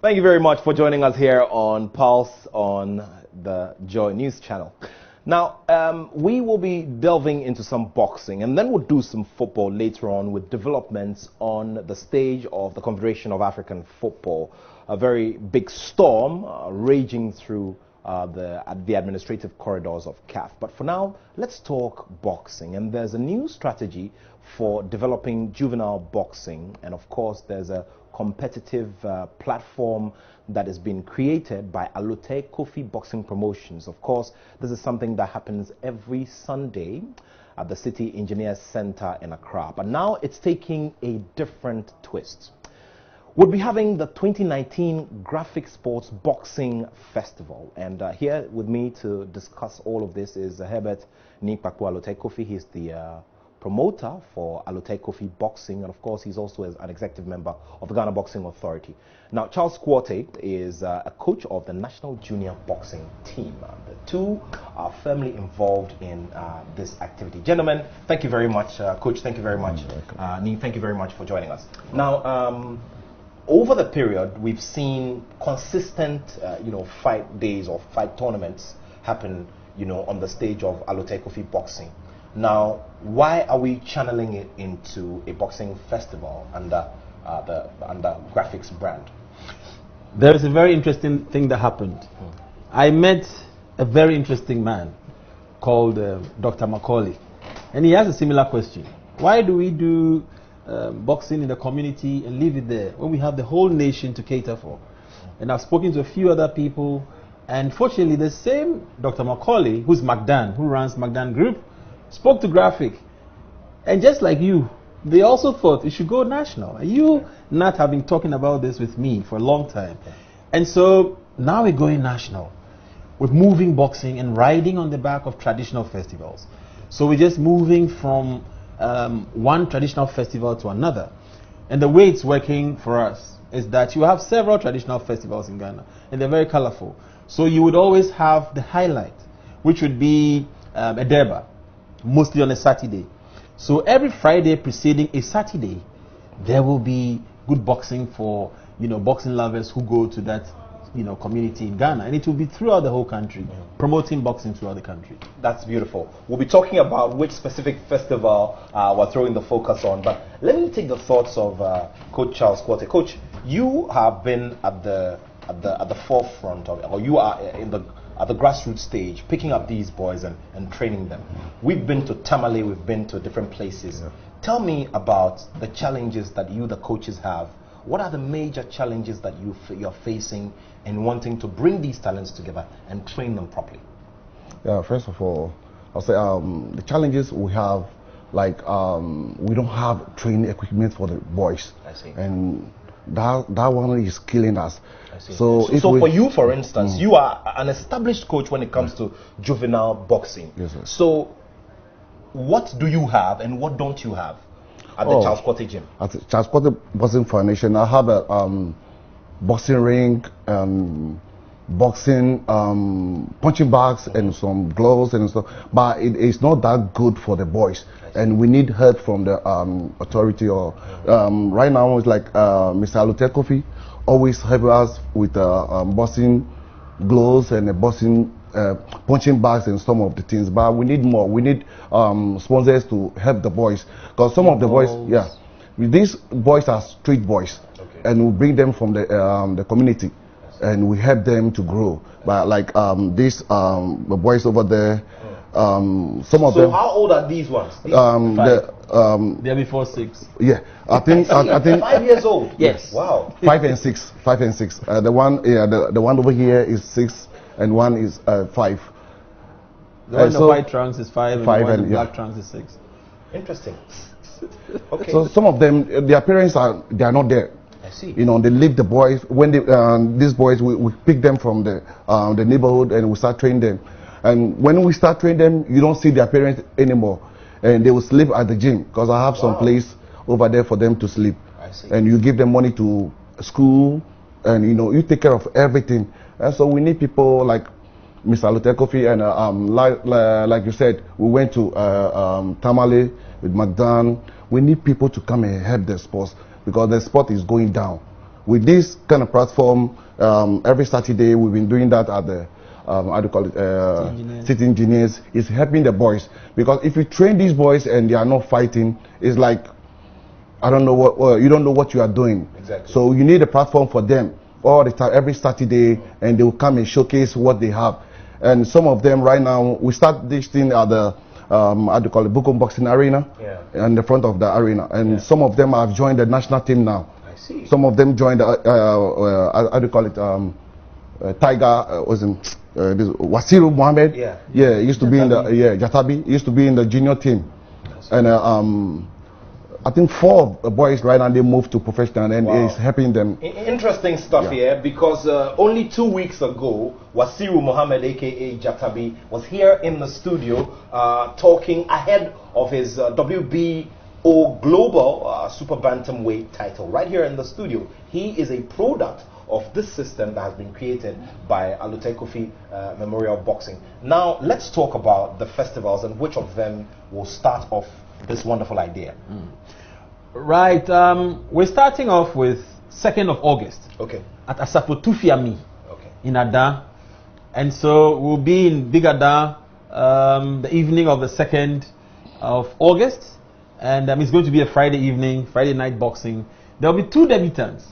Thank you very much for joining us here on Pulse on the Joy News channel. Now, we will be delving into some boxing, and then we'll do some football later on with developments on the stage of the Confederation of African Football. A very big storm raging through the administrative corridors of CAF. But for now, let's talk boxing. And there's a new strategy for developing juvenile boxing. And of course, there's a competitive platform that has been created by Asafotufiam Boxing Promotions. Of course, this is something that happens every Sunday at the City Engineers Center in Accra. But now it's taking a different twist. We'll be having the 2019 Graphic Sports Boxing Festival. And here with me to discuss all of this is Herbert Nikpaku Asafotufiam. He's the promoter for Asafotufiam Boxing, and of course he's also an executive member of the Ghana Boxing Authority. Now, Charles Quartey is a coach of the National Junior Boxing Team. The two are firmly involved in this activity. Gentlemen, thank you very much. Coach, thank you very much. Nee, thank you very much for joining us. Now, over the period, we've seen consistent, fight days or fight tournaments happen, on the stage of Asafotufiam Boxing. Now, why are we channeling it into a boxing festival under the Graphics brand? There is a very interesting thing that happened. I met a very interesting man called Dr. Macaulay, and he has a similar question. Why do we do boxing in the community and leave it there when we have the whole nation to cater for? And I've spoken to a few other people, and fortunately the same Dr. Macaulay, who's McDan, who runs McDan Group, spoke to Graphic, and just like you, they also thought it should go national. And you not have been talking about this with me for a long time. And so now we're going national. We're moving boxing and riding on the back of traditional festivals. So we're just moving from one traditional festival to another. And the way it's working for us is that you have several traditional festivals in Ghana, and they're very colorful. So you would always have the highlight, which would be a derby, mostly on a Saturday. So every Friday preceding a Saturday, there will be good boxing for boxing lovers who go to that community in Ghana, and it will be throughout the whole country, promoting boxing throughout the country. That's beautiful. We'll be talking about which specific festival we're throwing the focus on, but let me take the thoughts of Coach Charles Quartey. Coach, you have been at the forefront of, or you are at the grassroots stage, picking up these boys and training them. We've been to Tamale, we've been to different places. Yeah. Tell me about the challenges that you, the coaches, have. What are the major challenges that you're facing in wanting to bring these talents together and train them properly? Yeah, first of all, I'll say the challenges we have, like we don't have training equipment for the boys. I see. And that one is killing us. So for you, for instance, you are an established coach when it comes to juvenile boxing. Yes, sir. So what do you have and what don't you have at the Charles Quartey gym? At the Charles Quartey Boxing Foundation, I have a boxing ring, boxing punching bags and some gloves and stuff, but it's not that good for the boys, and we need help from the authority. Or right now it's like Mr. Asafotufiam always help us with boxing gloves and boxing punching bags and some of the things, but we need more. We need sponsors to help the boys, because some of the boys, these boys are street boys, and we bring them from the community, and we help them to grow. But like these the boys over there, some of them. So how old are these ones? They're before 6. Yeah, I think 5 years old. Yes. Wow. 5 and 6. 5 and 6. The one over here is 6, and one is 5. The one in the white trunks is 5, and the one in the black trunks is 6. Interesting. Okay. So some of them, their parents are not there. I see. They leave the boys. When these boys, we pick them from the neighborhood and we start training them. And when we start training them, you don't see their parents anymore, and they will sleep at the gym, because I have some place over there for them to sleep. I see. And you give them money to school, and you take care of everything. And so we need people like Mr. Asafotufiam, and like you said, we went to Tamale with McDan. We need people to come and help the sports, because the sport is going down. with this kind of platform, every Saturday we've been doing that at the how do you call it, city engineers. It's helping the boys, because if you train these boys and they are not fighting, it's like, I don't know what, you don't know what you are doing. Exactly. So you need a platform for them all the time, every Saturday, and they will come and showcase what they have. And some of them right now, we start this thing at the how do you call it, Bukom Boxing Arena, in the front of the arena. And some of them have joined the national team now. I see. Some of them joined how do you call it, Tiger, this Wasiru Mohammed. He used to be in the Jatabi. He used to be in the junior team. And I think 4 of the boys right now, they moved to professional, and it's helping them. Interesting stuff here, because only 2 weeks ago, Wasiru Mohammed, aka Jatabi, was here in the studio talking ahead of his WBO Global Super Bantamweight title right here in the studio. He is a product of this system that has been created by Alute Kofi Memorial Boxing. Now, let's talk about the festivals and which of them will start off this wonderful idea. Right, we're starting off with 2nd of August. Okay. At Asafotufiam in Ada. And so we'll be in Big Ada the evening of the 2nd of August. And it's going to be a Friday evening, Friday night boxing. There will be 2 debutants.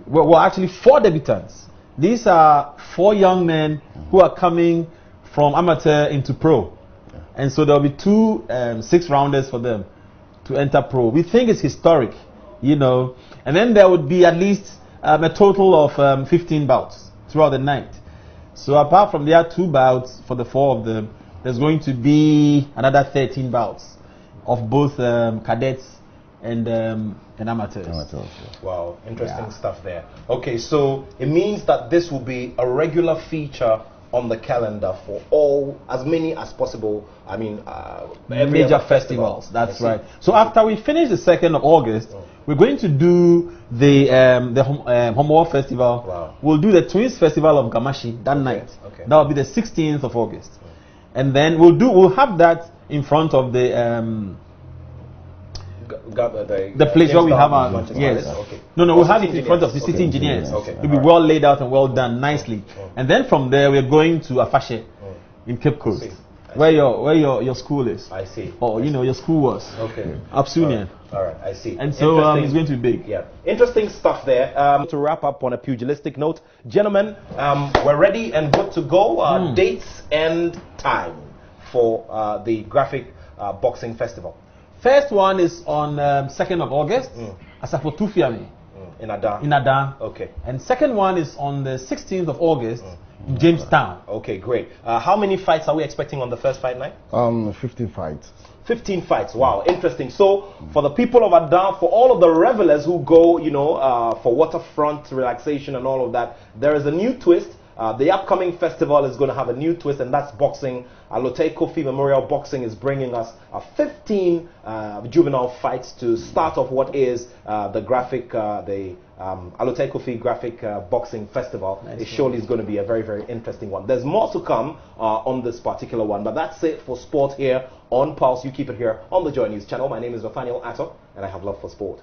Well, actually 4 debutants. These are 4 young men who are coming from amateur into pro. And so there will be 2 6-rounders for them to enter pro. We think it's historic, you know. And then there would be at least a total of 15 bouts throughout the night. So apart from there 2 bouts for the 4 of them, there's going to be another 13 bouts of both cadets and amateurs. Wow, interesting stuff there. Okay, so it means that this will be a regular feature on the calendar for all, as many as possible. I mean, major festivals. That's right. So after we finish the 2nd of August, we're going to do the Homo Festival. Wow. We'll do the Twins Festival of Gamashi that night. Okay. That will be the 16th of August, and then we'll have that in front of the place where we have our we'll have it in front of the city engineers. It'll be well laid out and well done nicely. And then from there we're going to Afashe in Cape Coast, where your school is. I see. Or your school was. Okay. Absunian. All right, I see. And so it's going to be big. Yeah, interesting stuff there. To wrap up on a pugilistic note, gentlemen, we're ready and good to go. Dates and time for the Graphic Boxing Festival. First one is on 2nd of August, Asafotufiam in Ada. In Ada. Okay. And second one is on the 16th of August in Jamestown. Okay, great. How many fights are we expecting on the first fight night? 15 fights. 15 fights. Wow, interesting. So for the people of Ada, for all of the revelers who go, for waterfront relaxation and all of that, there is a new twist. The upcoming festival is going to have a new twist, and that's boxing. Alute Kofi Memorial Boxing is bringing us 15 juvenile fights to start off what is the Alute Kofi Graphic Boxing Festival. It surely is going to be a very, very interesting one. There's more to come on this particular one, but that's it for sport here on Pulse. You keep it here on the Joy News channel. My name is Nathaniel Atto, and I have love for sport.